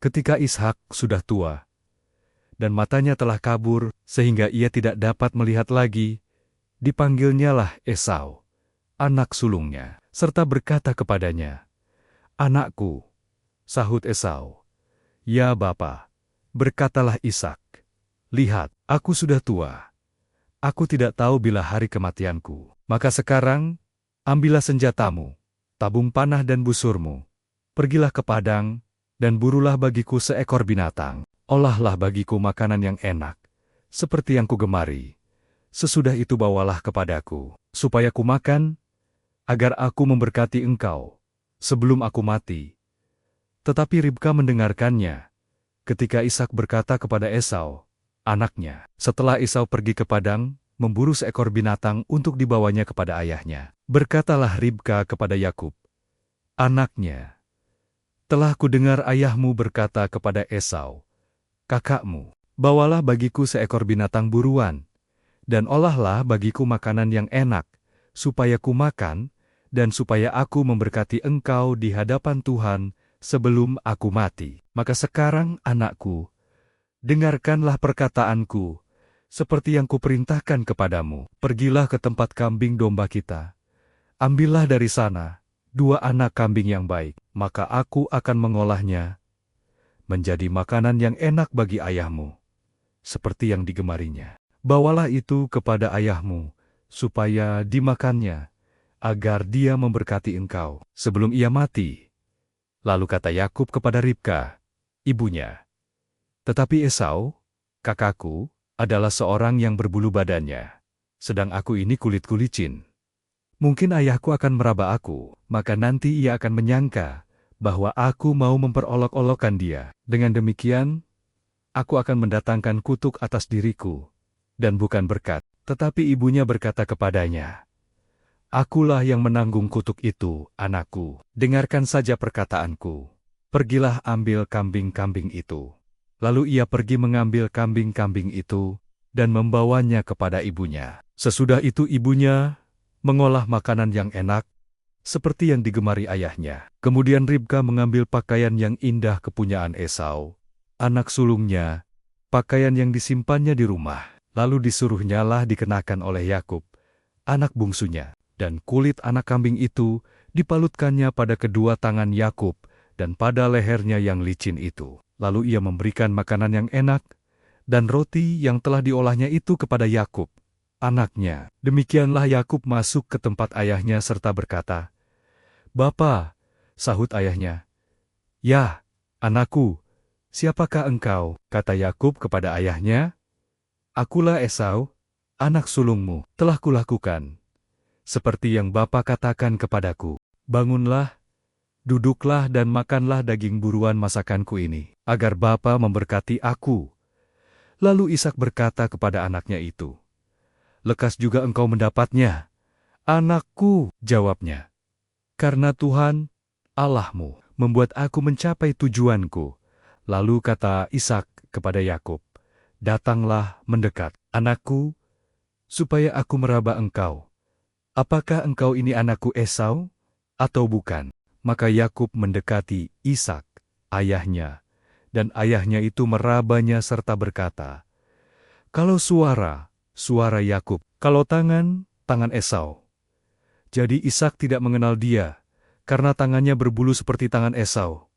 Ketika Ishak sudah tua, dan matanya telah kabur sehingga ia tidak dapat melihat lagi, dipanggilnyalah Esau, anak sulungnya, serta berkata kepadanya, "Anakku," sahut Esau. "Ya Bapa," berkatalah Ishak, "lihat, aku sudah tua. Aku tidak tahu bila hari kematianku. Maka sekarang, ambillah senjatamu, tabung panah dan busurmu. Pergilah ke padang, dan burulah bagiku seekor binatang. Olahlah bagiku makanan yang enak, seperti yang kugemari. Sesudah itu bawalah kepadaku, supaya kumakan, agar aku memberkati engkau, sebelum aku mati." Tetapi Ribka mendengarkannya, ketika Ishak berkata kepada Esau, anaknya, setelah Esau pergi ke padang, memburu seekor binatang untuk dibawanya kepada ayahnya. Berkatalah Ribka kepada Yakub, anaknya, "Telah kudengar ayahmu berkata kepada Esau, kakakmu, bawalah bagiku seekor binatang buruan, dan olahlah bagiku makanan yang enak, supaya kumakan, dan supaya aku memberkati engkau di hadapan Tuhan sebelum aku mati. Maka sekarang, anakku, dengarkanlah perkataanku, seperti yang kuperintahkan kepadamu. Pergilah ke tempat kambing domba kita. Ambillah dari sana 2 anak kambing yang baik, maka aku akan mengolahnya menjadi makanan yang enak bagi ayahmu, seperti yang digemarinya. Bawalah itu kepada ayahmu, supaya dimakannya, agar dia memberkati engkau sebelum ia mati." Lalu kata Yakub kepada Ribka, ibunya, "Tetapi Esau, kakakku, adalah seorang yang berbulu badannya, sedang aku ini kulitku licin. Mungkin ayahku akan meraba aku, maka nanti ia akan menyangka bahwa aku mau memperolok-olokkan dia. Dengan demikian, aku akan mendatangkan kutuk atas diriku, dan bukan berkat." Tetapi ibunya berkata kepadanya, "Akulah yang menanggung kutuk itu, anakku. Dengarkan saja perkataanku. Pergilah ambil kambing-kambing itu." Lalu ia pergi mengambil kambing-kambing itu, dan membawanya kepada ibunya. Sesudah itu ibunya mengolah makanan yang enak, seperti yang digemari ayahnya. Kemudian Ribka mengambil pakaian yang indah kepunyaan Esau, anak sulungnya, pakaian yang disimpannya di rumah, lalu disuruhnyalah dikenakan oleh Yakub, anak bungsunya, dan kulit anak kambing itu dipalutkannya pada kedua tangan Yakub dan pada lehernya yang licin itu. Lalu ia memberikan makanan yang enak dan roti yang telah diolahnya itu kepada Yakub, anaknya. Demikianlah Yakub masuk ke tempat ayahnya serta berkata, "Bapa," sahut ayahnya. "Ya, anakku, siapakah engkau?" Kata Yakub kepada ayahnya, "Akulah Esau, anak sulungmu. Telah kulakukan seperti yang Bapa katakan kepadaku. Bangunlah, duduklah dan makanlah daging buruan masakanku ini, agar Bapa memberkati aku." Lalu Ishak berkata kepada anaknya itu, "Lekas juga engkau mendapatnya." "Anakku," jawabnya, "karena Tuhan, Allahmu, membuat aku mencapai tujuanku." Lalu kata Ishak kepada Yakub, "Datanglah mendekat, anakku, supaya aku meraba engkau. Apakah engkau ini anakku Esau, atau bukan?" Maka Yakub mendekati Ishak, ayahnya, dan ayahnya itu merabanya serta berkata, "Kalau suara, suara Yakub, kalau tangan, tangan Esau." Jadi Ishak tidak mengenal dia, karena tangannya berbulu seperti tangan Esau,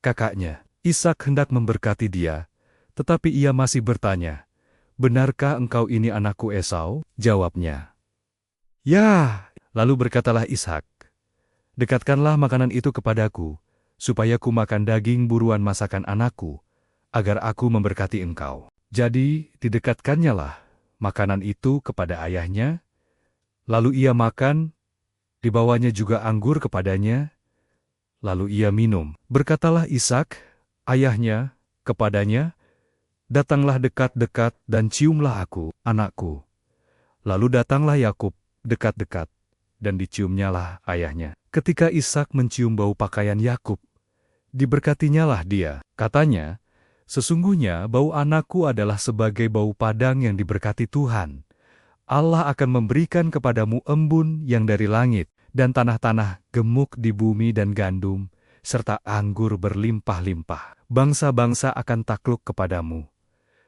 kakaknya. Ishak hendak memberkati dia, tetapi ia masih bertanya, "Benarkah engkau ini anakku Esau?" Jawabnya, "Ya." Lalu berkatalah Ishak, "Dekatkanlah makanan itu kepadaku, supaya ku makan daging buruan masakan anakku, agar aku memberkati engkau." Jadi didekatkannyalah makanan itu kepada ayahnya, lalu ia makan, dibawanya juga anggur kepadanya, lalu ia minum. Berkatalah Ishak, ayahnya, kepadanya, "Datanglah dekat-dekat dan ciumlah aku, anakku." Lalu datanglah Yakub dekat-dekat, dan diciumnyalah ayahnya. Ketika Ishak mencium bau pakaian Yakub, diberkatinyalah dia. Katanya, "Sesungguhnya bau anakku adalah sebagai bau padang yang diberkati Tuhan. Allah akan memberikan kepadamu embun yang dari langit, dan tanah-tanah gemuk di bumi dan gandum, serta anggur berlimpah-limpah. Bangsa-bangsa akan takluk kepadamu,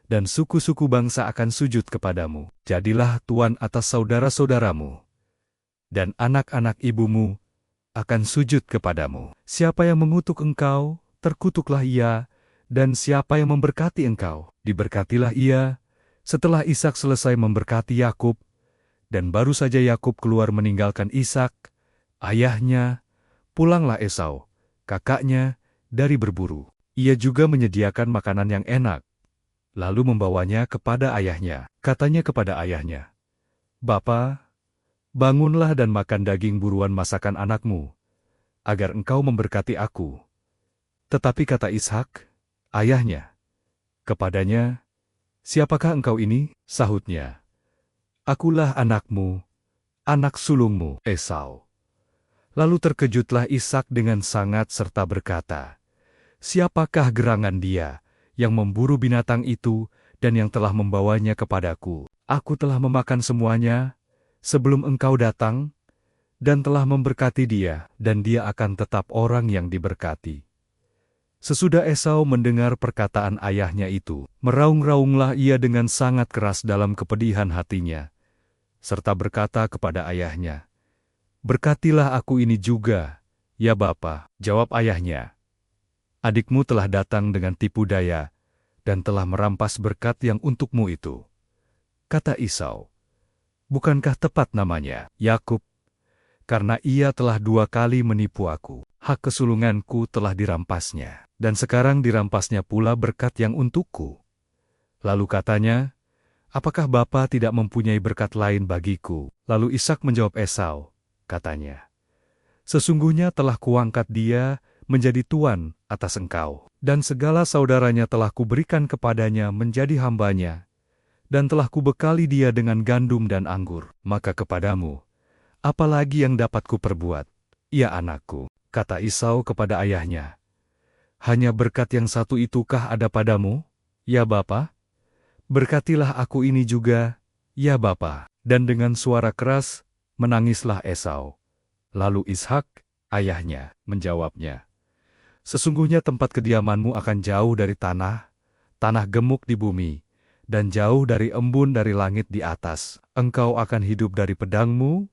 dan suku-suku bangsa akan sujud kepadamu. Jadilah tuan atas saudara-saudaramu, dan anak-anak ibumu akan sujud kepadamu. Siapa yang mengutuk engkau, terkutuklah ia, dan siapa yang memberkati engkau, diberkatilah ia. Setelah Ishak selesai memberkati Yakub, dan baru saja Yakub keluar meninggalkan Ishak, ayahnya, pulanglah Esau, kakaknya, dari berburu. Ia juga menyediakan makanan yang enak, lalu membawanya kepada ayahnya. Katanya kepada ayahnya, "Bapa, bangunlah dan makan daging buruan masakan anakmu, agar engkau memberkati aku." Tetapi kata Ishak, ayahnya, kepadanya, "Siapakah engkau ini?" Sahutnya, "Akulah anakmu, anak sulungmu, Esau." Lalu terkejutlah Ishak dengan sangat serta berkata, "Siapakah gerangan dia yang memburu binatang itu dan yang telah membawanya kepadaku? Aku telah memakan semuanya sebelum engkau datang, dan telah memberkati dia, dan dia akan tetap orang yang diberkati." Sesudah Esau mendengar perkataan ayahnya itu, meraung-raunglah ia dengan sangat keras dalam kepedihan hatinya, serta berkata kepada ayahnya, "Berkatilah aku ini juga, ya Bapa." Jawab ayahnya, "Adikmu telah datang dengan tipu daya, dan telah merampas berkat yang untukmu itu." Kata Esau, "Bukankah tepat namanya Yakub? Karena ia telah 2 kali menipu aku. Hak kesulunganku telah dirampasnya, dan sekarang dirampasnya pula berkat yang untukku." Lalu katanya, "Apakah Bapa tidak mempunyai berkat lain bagiku?" Lalu Ishak menjawab Esau, katanya, "Sesungguhnya telah kuangkat dia menjadi tuan atas engkau, dan segala saudaranya telah kuberikan kepadanya menjadi hambanya, dan telah kubekali dia dengan gandum dan anggur. Maka kepadamu, apa lagi yang dapat kuperbuat, ya anakku?" Kata Esau kepada ayahnya, "Hanya berkat yang satu itukah ada padamu, ya Bapa? Berkatilah aku ini juga, ya Bapa." Dan dengan suara keras, menangislah Esau. Lalu Ishak, ayahnya, menjawabnya, "Sesungguhnya tempat kediamanmu akan jauh dari tanah gemuk di bumi, dan jauh dari embun dari langit di atas. Engkau akan hidup dari pedangmu,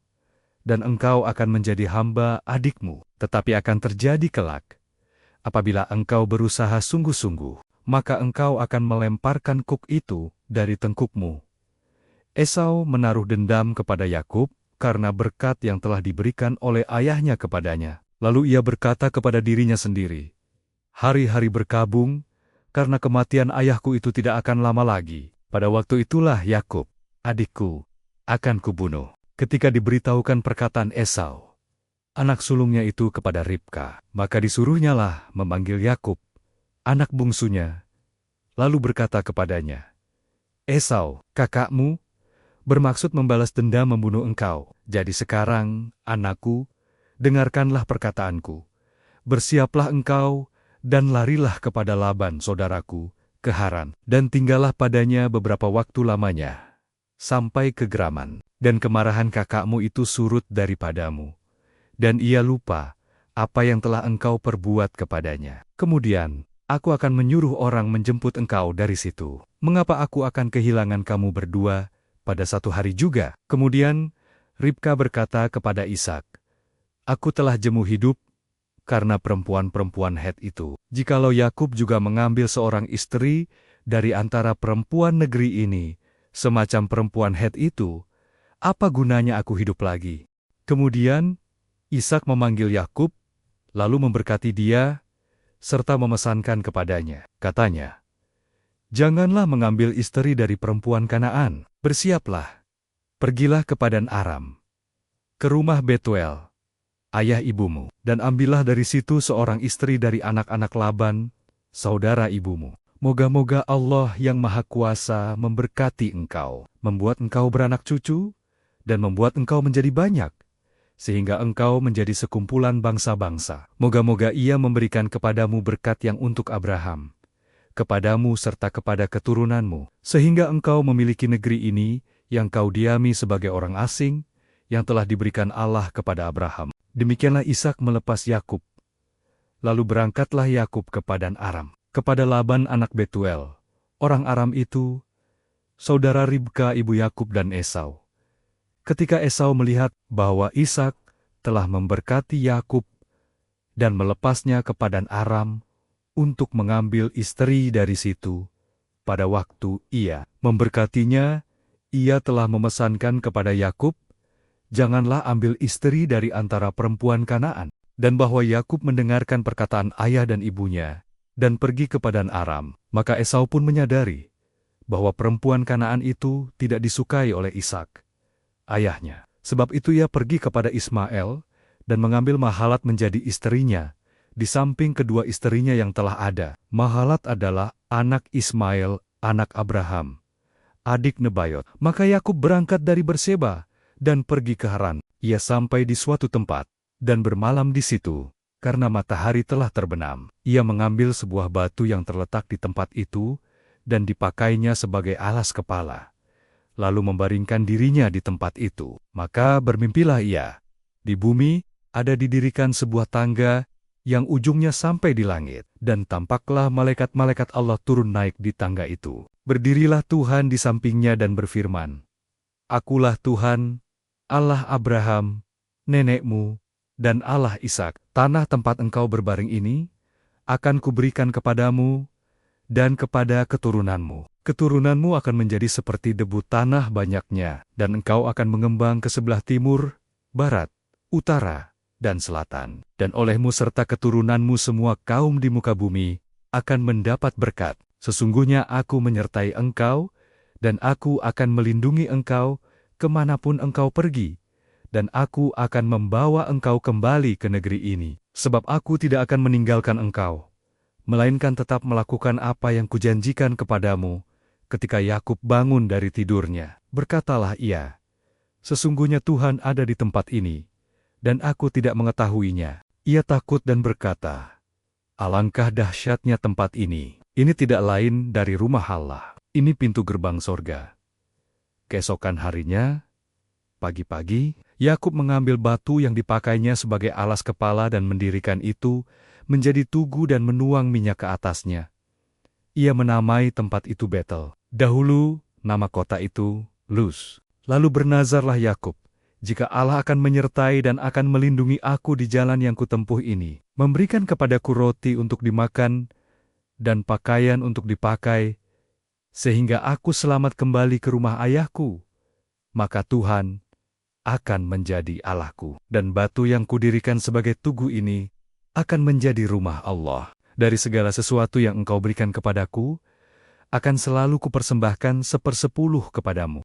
dan engkau akan menjadi hamba adikmu. Tetapi akan terjadi kelak, apabila engkau berusaha sungguh-sungguh, maka engkau akan melemparkan kuk itu dari tengkukmu." Esau menaruh dendam kepada Yakub karena berkat yang telah diberikan oleh ayahnya kepadanya. Lalu ia berkata kepada dirinya sendiri, "Hari-hari berkabung, karena kematian ayahku itu tidak akan lama lagi. Pada waktu itulah Yakub, adikku, akan kubunuh." Ketika diberitahukan perkataan Esau, anak sulungnya itu kepada Ribka, maka disuruhnyalah memanggil Yakub, anak bungsunya, lalu berkata kepadanya, "Esau, kakakmu, bermaksud membalas dendam membunuh engkau. Jadi sekarang, anakku, dengarkanlah perkataanku. Bersiaplah engkau, dan larilah kepada Laban saudaraku, ke Haran, dan tinggallah padanya beberapa waktu lamanya, sampai kegeraman dan kemarahan kakakmu itu surut daripadamu, dan ia lupa apa yang telah engkau perbuat kepadanya. Kemudian, aku akan menyuruh orang menjemput engkau dari situ. Mengapa aku akan kehilangan kamu berdua pada satu hari juga?" Kemudian, Ribka berkata kepada Ishak, "Aku telah jemu hidup karena perempuan-perempuan Het itu. Jikalau Yakub juga mengambil seorang istri dari antara perempuan negeri ini, semacam perempuan Het itu, apa gunanya aku hidup lagi?" Kemudian, Ishak memanggil Yakub, lalu memberkati dia, serta memesankan kepadanya. Katanya, "Janganlah mengambil istri dari perempuan Kanaan. Bersiaplah, pergilah ke Padan Aram, ke rumah Betuel, ayah ibumu, dan ambillah dari situ seorang istri dari anak-anak Laban, saudara ibumu. Moga-moga Allah yang Maha Kuasa memberkati engkau, membuat engkau beranak cucu, dan membuat engkau menjadi banyak, sehingga engkau menjadi sekumpulan bangsa-bangsa. Moga-moga Ia memberikan kepadamu berkat yang untuk Abraham, kepadamu serta kepada keturunanmu, sehingga engkau memiliki negeri ini yang kau diami sebagai orang asing, yang telah diberikan Allah kepada Abraham." Demikianlah Ishak melepas Yakub. Lalu berangkatlah Yakub ke Padan Aram, kepada Laban anak Betuel, orang Aram itu, saudara Ribka ibu Yakub dan Esau. Ketika Esau melihat bahwa Ishak telah memberkati Yakub dan melepasnya ke Padan Aram untuk mengambil istri dari situ, pada waktu ia memberkatinya, ia telah memesankan kepada Yakub, "Janganlah ambil istri dari antara perempuan Kanaan." Dan bahwa Yakub mendengarkan perkataan ayah dan ibunya, dan pergi ke Padan Aram. Maka Esau pun menyadari bahwa perempuan Kanaan itu tidak disukai oleh Ishak, ayahnya. Sebab itu ia pergi kepada Ismael, dan mengambil Mahalat menjadi istrinya, di samping kedua istrinya yang telah ada. Mahalat adalah anak Ismail, anak Abraham, adik Nebayot. Maka Yakub berangkat dari Berseba, dan pergi ke Haran. Ia sampai di suatu tempat, dan bermalam di situ, karena matahari telah terbenam. Ia mengambil sebuah batu yang terletak di tempat itu, dan dipakainya sebagai alas kepala, lalu membaringkan dirinya di tempat itu. Maka bermimpilah ia. Di bumi ada didirikan sebuah tangga, yang ujungnya sampai di langit, dan tampaklah malaikat-malaikat Allah turun naik di tangga itu. Berdirilah Tuhan di sampingnya dan berfirman, "Akulah Tuhan, Allah Abraham, nenekmu, dan Allah Ishak. Tanah tempat engkau berbaring ini, akan kuberikan kepadamu, dan kepada keturunanmu. Keturunanmu akan menjadi seperti debu tanah banyaknya, dan engkau akan mengembang ke sebelah timur, barat, utara, dan selatan. Dan olehmu serta keturunanmu semua kaum di muka bumi akan mendapat berkat. Sesungguhnya aku menyertai engkau, dan aku akan melindungi engkau kemanapun engkau pergi, dan aku akan membawa engkau kembali ke negeri ini. Sebab aku tidak akan meninggalkan engkau, melainkan tetap melakukan apa yang kujanjikan kepadamu ketika Yakub bangun dari tidurnya." Berkatalah ia, "Sesungguhnya Tuhan ada di tempat ini, dan aku tidak mengetahuinya." Ia takut dan berkata, "Alangkah dahsyatnya tempat ini. Ini tidak lain dari rumah Allah. Ini pintu gerbang sorga." Keesokan harinya, pagi-pagi, Yakub mengambil batu yang dipakainya sebagai alas kepala dan mendirikan itu menjadi tugu dan menuang minyak ke atasnya. Ia menamai tempat itu Betel. Dahulu, nama kota itu Luz. Lalu bernazarlah Yakub, "Jika Allah akan menyertai dan akan melindungi aku di jalan yang kutempuh ini, memberikan kepadaku roti untuk dimakan dan pakaian untuk dipakai, sehingga aku selamat kembali ke rumah ayahku, maka Tuhan akan menjadi Allahku, dan batu yang kudirikan sebagai tugu ini akan menjadi rumah Allah. Dari segala sesuatu yang engkau berikan kepadaku, akan selalu kupersembahkan 1/10 kepadamu."